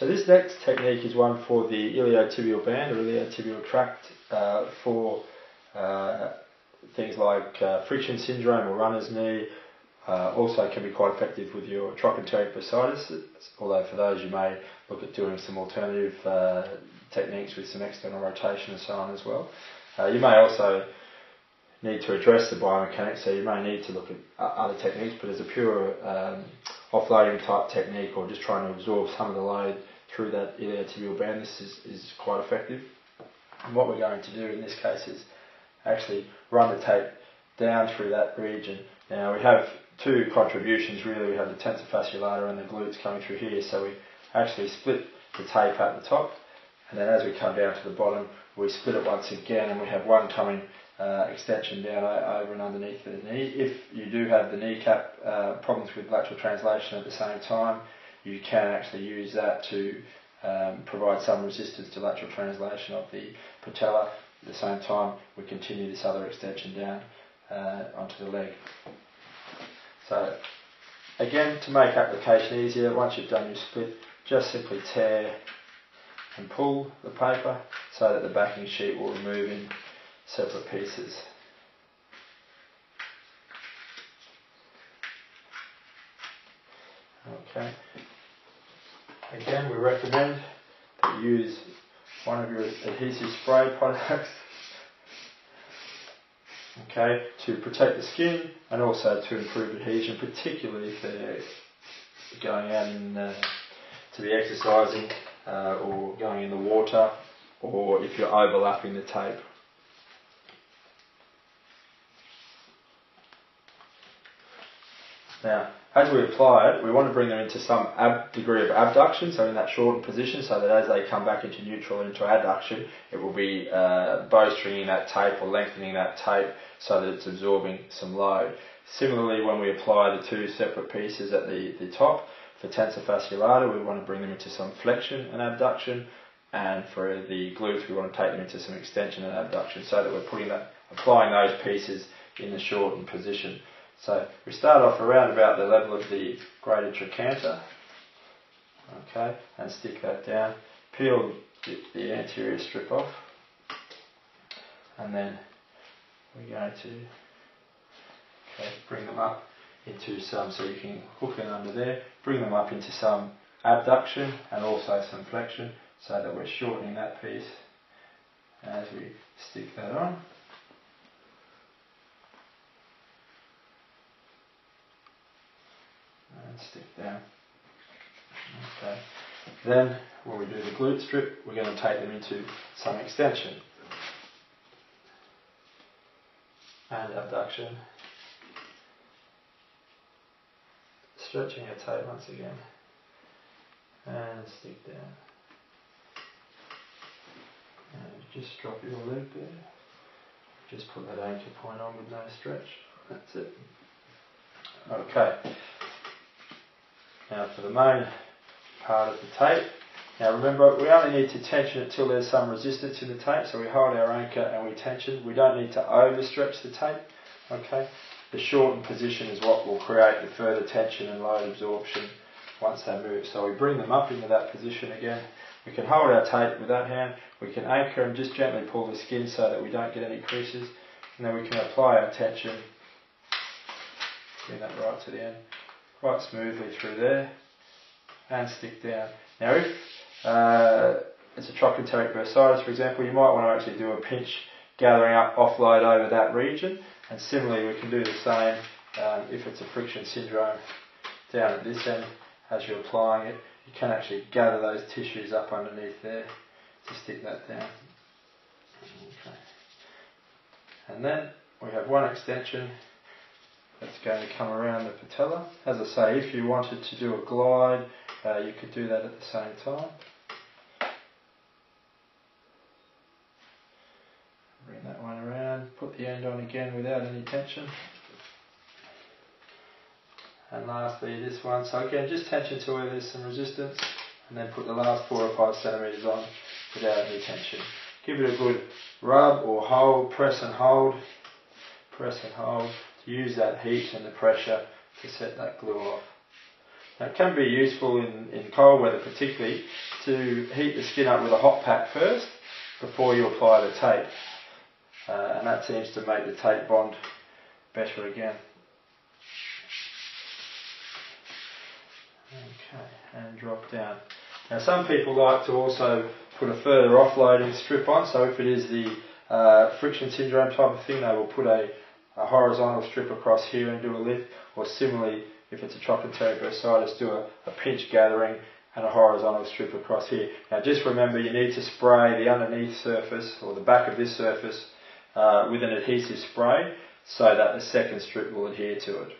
So this next technique is one for the iliotibial band or iliotibial tract for things like friction syndrome or runner's knee. Also can be quite effective with your trochanteric bursitis, although for those you may look at doing some alternative techniques with some external rotation and so on as well. You may also need to address the biomechanics, so you may need to look at other techniques, but as a pure offloading type technique or just trying to absorb some of the load through that iliotibial band, this is quite effective. And what we're going to do in this case is actually run the tape down through that region. Now we have two contributions really. We have the tensor fasciolata and the glutes coming through here, so we actually split the tape at the top, and then as we come down to the bottom we split it once again, and we have one coming extension down over and underneath the knee. If you do have the kneecap problems with lateral translation at the same time, you can actually use that to provide some resistance to lateral translation of the patella. At the same time we continue this other extension down onto the leg. So again, to make application easier, once you've done your split, just simply tear and pull the paper so that the backing sheet will remove in separate pieces. Okay. Again, we recommend that you use one of your adhesive spray products, okay, to protect the skin and also to improve adhesion, particularly if they're going out to be exercising or going in the water, or if you're overlapping the tape. Now, as we apply it, we want to bring them into some degree of abduction, so in that shortened position, so that as they come back into neutral and into adduction, it will be bowstringing that tape or lengthening that tape so that it's absorbing some load. Similarly, when we apply the two separate pieces at the top, for tensor fasciolata, we want to bring them into some flexion and abduction, and for the glutes, we want to take them into some extension and abduction, so that we're applying those pieces in the shortened position. So we start off around about the level of the greater trochanter, okay, and stick that down, peel the anterior strip off, and then we're going to bring them up into some, so you can hook it under there, bring them up into some abduction and also some flexion, so that we're shortening that piece as we stick that on. And stick down. Okay. Then when we do the glute strip, we're going to take them into some extension and abduction. Stretching your tape once again and stick down. And just drop your leg there. Just put that anchor point on with no stretch. That's it. Okay. Now for the main part of the tape. Now remember, we only need to tension it till there's some resistance in the tape, so we hold our anchor and we tension. We don't need to overstretch the tape. Okay. The shortened position is what will create the further tension and load absorption once they move. So we bring them up into that position again. We can hold our tape with that hand. We can anchor and just gently pull the skin so that we don't get any creases. And then we can apply our tension. Bring that right to the end. Quite smoothly through there. And stick down. Now if it's a trochanteric bursitis, for example, you might want to actually do a pinch gathering up offload over that region. And similarly, we can do the same if it's a friction syndrome down at this end. As you're applying it, you can actually gather those tissues up underneath there to stick that down. Okay. And then we have one extension that's going to come around the patella. As I say, if you wanted to do a glide, you could do that at the same time. Bring that one around, put the end on again without any tension. And lastly this one, so again just tension to where there's some resistance, and then put the last 4 or 5 centimetres on without any tension. Give it a good rub or hold, press and hold to use that heat and the pressure to set that glue off. Now, it can be useful in cold weather particularly to heat the skin up with a hot pack first before you apply the tape, and that seems to make the tape bond better again. Okay, and drop down. Now some people like to also put a further offloading strip on, so if it is the friction syndrome type of thing, they will put a horizontal strip across here and do a lift, or similarly if it's a trochanteric bursitis, do a pinch gathering and a horizontal strip across here. Now just remember, you need to spray the underneath surface or the back of this surface with an adhesive spray so that the second strip will adhere to it.